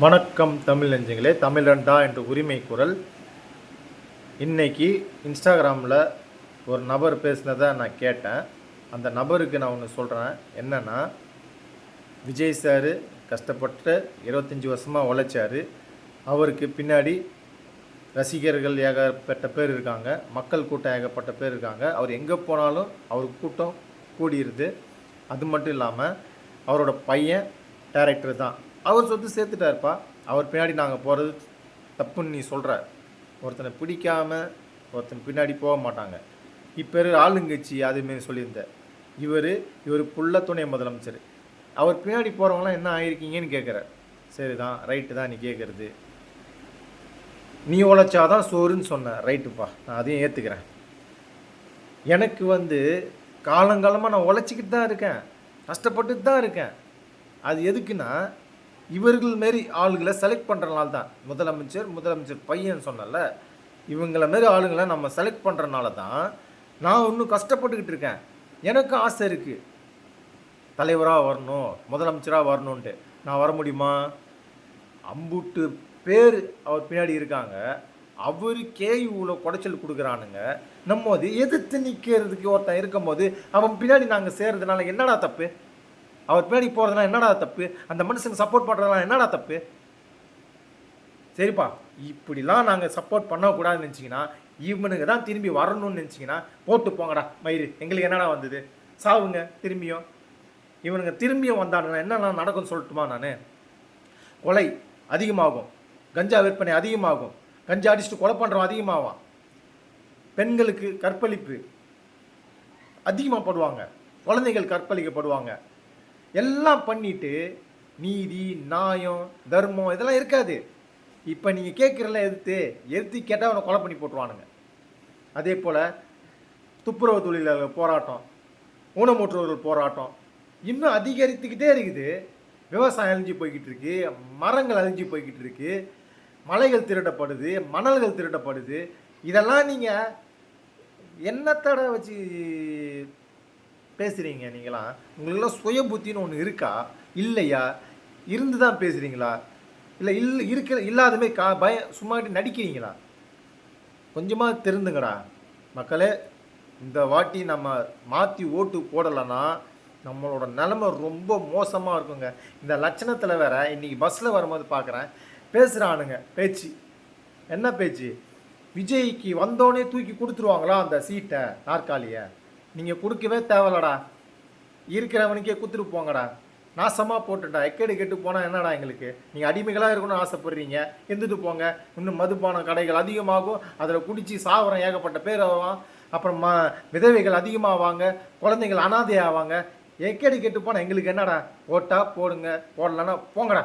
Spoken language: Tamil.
வணக்கம் தமிழ் நெஞ்சங்களே, தமிழன்டா என்ற உரிமை குரல். இன்னைக்கு இன்ஸ்டாகிராமில் ஒரு நபர் பேசினதை நான் கேட்டேன். அந்த நபருக்கு நான் ஒன்று சொல்கிறேன். என்னென்னா, விஜய் சார் கஷ்டப்பட்டு 25 வருஷமாக உழைச்சார். அவருக்கு பின்னாடி ரசிகர்கள் ஏகப்பட்ட பேர் இருக்காங்க, மக்கள் கூட்டம் ஏகப்பட்ட பேர் இருக்காங்க. அவர் எங்கே போனாலும் அவர் கூட்டம் கூடியிருது. அது மட்டும் இல்லாமல் அவரோட பையன் டைரக்டர் தான். அவர் சொத்து சேர்த்துட்டாருப்பா. அவர் பின்னாடி நாங்கள் போகிறது தப்புன்னு நீ சொல்கிற. ஒருத்தனை பிடிக்காம ஒருத்தன் பின்னாடி போக மாட்டாங்க. இப்போ ஆளுங்கட்சி அதுமாரி சொல்லியிருந்தார். இவர் புள்ள துணை முதலமைச்சர். அவர் பின்னாடி போகிறவங்களாம் என்ன ஆகிருக்கீங்கன்னு கேட்குறார். சரி தான், ரைட்டு தான் நீ கேட்குறது. நீ உழைச்சாதான் சோறுன்னு சொன்ன, ரைட்டுப்பா, நான் அதையும் ஏற்றுக்கிறேன். எனக்கு காலங்காலமாக நான் உழைச்சிக்கிட்டு தான் இருக்கேன், கஷ்டப்பட்டு தான் இருக்கேன். அது எதுக்குன்னா, இவர்கள் மாரி ஆளுகளை செலக்ட் பண்ணுறனால தான். முதலமைச்சர் பையன் சொன்னல, இவங்கள மாரி ஆளுங்களை நம்ம செலக்ட் பண்ணுறனால தான் நான் இன்னும் கஷ்டப்பட்டுக்கிட்டு இருக்கேன். எனக்கும் ஆசை இருக்குது, தலைவராக வரணும், முதலமைச்சராக வரணுன்ட்டு. நான் வர முடியுமா? அம்புட்டு பேர் அவர் பின்னாடி இருக்காங்க. அவர் கேயூவில் குடைச்சல் கொடுக்குறானுங்க. நம்ம அது எதிர்த்து நிற்கிறதுக்கு ஒருத்தன் இருக்கும்போது அவன் பின்னாடி நாங்கள் சேர்றதுனால என்னடா தப்பு? அவர் பின்னாடி போகிறதுனால என்னடா தப்பு? அந்த மனுஷனுக்கு சப்போர்ட் பண்ணுறதுனால என்னடா தப்பு? சரிப்பா, இப்படிலாம் நாங்கள் சப்போர்ட் பண்ணக்கூடாதுன்னு நினச்சிங்கன்னா, இவனுங்க தான் திரும்பி வரணும்னு நினச்சிங்கன்னா போட்டு போங்கடா மயிறு. எங்களுக்கு என்னடா வந்தது? சாவுங்க திரும்பியும். இவனுங்க திரும்பியும் வந்தானுங்க என்னென்ன நடக்கும்னு சொல்லட்டுமா? நான் கொலை அதிகமாகும், கஞ்சா விற்பனை அதிகமாகும், கஞ்சா அடிச்சுட்டு கொலை பண்ணுறோம் அதிகமாகும், பெண்களுக்கு கற்பழிப்பு அதிகமாக படுவாங்க, குழந்தைகள் கற்பழிக்கப்படுவாங்க. எல்லாம் பண்ணிட்டு நீதி, நியாயம், தர்மம் இதெல்லாம் இருக்காது. இப்போ நீங்கள் கேட்குறல எதிர்த்து கேட்டால் அவனை கொலை பண்ணி போட்டுருவானுங்க. அதே போல் துப்புரவு தொழிலாளர்கள் போராட்டம், ஊனமுற்றோர்கள் போராட்டம் இன்னும் அதிகரித்துக்கிட்டே இருக்குது. விவசாயம் அழிஞ்சு போய்கிட்டு இருக்கு, மரங்கள் அழிஞ்சு போய்கிட்டு இருக்கு, மலைகள் திருடப்படுது, மணல்கள் திருடப்படுது. இதெல்லாம் நீங்கள் என்னத்தட வச்சு பேசுகிறீங்க? நீங்களாம் உங்களுக்கெல்லாம் சுய புத்தின்னு ஒன்று இருக்கா இல்லையா? இருந்து தான் பேசுகிறீங்களா? இல்லை இல்லாதமே சும்மாட்டி நடிக்கிறீங்களா? கொஞ்சமாக தெரிந்துங்கடா மக்களே. இந்த வாட்டி நம்ம மாற்றி ஓட்டு போடலைன்னா நம்மளோட நிலைமை ரொம்ப மோசமாக இருக்குங்க. இந்த லட்சணத்தில் வேற இன்றைக்கி பஸ்ஸில் வரும்போது பார்க்குறேன், பேசுகிறானுங்க பேச்சு. என்ன பேச்சு? விஜய்க்கு வந்தோடனே தூக்கி கொடுத்துருவாங்களா அந்த சீட்டை, நாற்காலியை? நீங்கள் கொடுக்கவே தேவையில்லடா, இருக்கிறவனுக்கே கொடுத்துட்டு போங்கடா, நாசமாக போட்டுட்டா. எக்கேடு கெட்டு போனால் என்னடா எங்களுக்கு? நீங்கள் அடிமைகளாக இருக்கணும்னு ஆசைப்படுறீங்க, இருந்துட்டு போங்க. இன்னும் மதுபான கடைகள் அதிகமாகும், அதில் குடித்து சாவரம் ஏகப்பட்ட பேர் ஆவான். அப்புறம் விதவைகள் அதிகமாகவாங்க, குழந்தைகள் அனாதை ஆவாங்க. எக்கேடு கெட்டு போனால் எங்களுக்கு என்னடா? ஓட்டா போடுங்க, போடலன்னா போங்கடா.